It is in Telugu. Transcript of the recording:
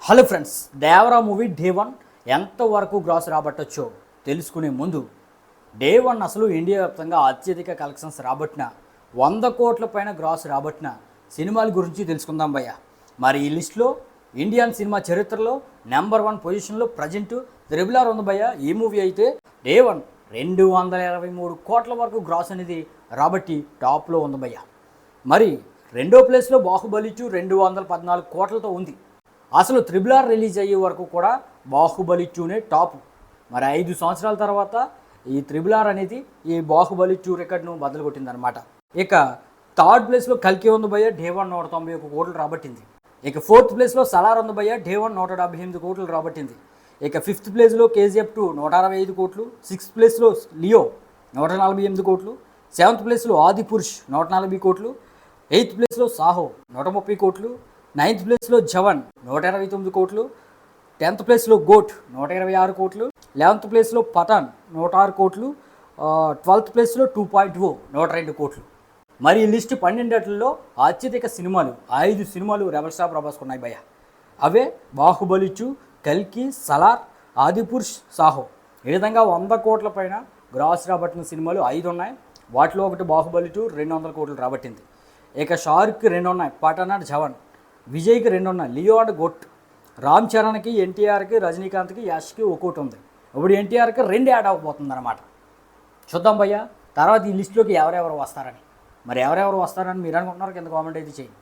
Hello friends, Devara movie day 1 ఎంతవరకు గ్రాస్ రాబట్టొచ్చో తెలుసుకునే ముందు డే 1 అసలు ఇండియా వ్యాప్తంగా అత్యధిక కలెక్షన్స్ రాబట్టిన 100 కోట్ల పైన గ్రాస్ రాబట్టిన సినిమాల గురించి తెలుసుకుందాం భయ్య. మరి ఈ లిస్టులో ఇండియన్ సినిమా చరిత్రలో నెంబర్ 1 పొజిషన్లో ప్రజెంట్ త్రిబుల్ ఆర్ ఉంది భయ్య. ఈ మూవీ అయితే డే 1 223 కోట్ల వరకు గ్రాస్ అనేది రాబట్టి టాప్లో ఉంది భయ్య. మరి రెండో ప్లేస్లో బాహుబలి 2 214 కోట్లతో ఉంది. అసలు త్రిబుల్ ఆర్ రిలీజ్ అయ్యే వరకు కూడా బాహుబలి 2నే టాప్. మరి 5 సంవత్సరాల తర్వాత ఈ త్రిబుల్ ఆర్ అనేది ఈ బాహుబలి 2 రికార్డును బదులు కొట్టిందనమాట. ఇక థర్డ్ ప్లేస్లో కల్కి ఉంది భయ్య, డే 1 191 కోట్లు రాబట్టింది. ఇక ఫోర్త్ ప్లేస్లో సలార్ ఉంది భయ్య, డే 1 178 కోట్లు రాబట్టింది. ఇక ఫిఫ్త్ ప్లేస్లో KGF 2 165 కోట్లు. సిక్స్త్ ప్లేస్లో లియో 148 కోట్లు. సెవెంత్ ప్లేస్లో ఆది పురుష్ 140 కోట్లు. ఎయిత్ ప్లేస్లో సాహో 130 కోట్లు. నైన్త్ ప్లేస్లో జవన్ 129 కోట్లు. 10th ప్లేస్లో గోట్ 126 కోట్లు. 11th ప్లేస్లో పఠాన్ 106 కోట్లు. 12th ప్లేస్లో 2.0 102 కోట్లు. మరి ఈ లిస్ట్ 12 అత్యధిక సినిమాలు 5 సినిమాలు రెబల్ స్టార్ ప్రభాస్కు ఉన్నాయి భయ్య. అవే బాహుబలి 2, కల్కి, సలార్, ఆదిపురుష్, సాహో. ఈ విధంగా 100 కోట్ల పైన గ్రాస్ రాబట్టిన సినిమాలు 5 ఉన్నాయి. వాటిలో ఒకటి బాహుబలి 2 200 కోట్లు రాబట్టింది. ఇక షారుఖ్కి 2 ఉన్నాయి, పఠాన్ అండ్ జవన్. విజయ్కి 2 ఉన్నాయి, లియో అండ్ గోట్. రామ్ చరణ్కి, ఎన్టీఆర్కి, రజనీకాంత్కి, యష్కి ఒక్కోటి ఉంది. ఇప్పుడు ఎన్టీఆర్కి 2 యాడ్ అవ్వబోతుంది అనమాట. చూద్దాం భయ్య తర్వాత ఈ లిస్టులోకి ఎవరెవరు వస్తారని. మరి ఎవరెవరు వస్తారని మీరు అనుకుంటున్నారు కింద కామెంట్ అయితే చేయండి.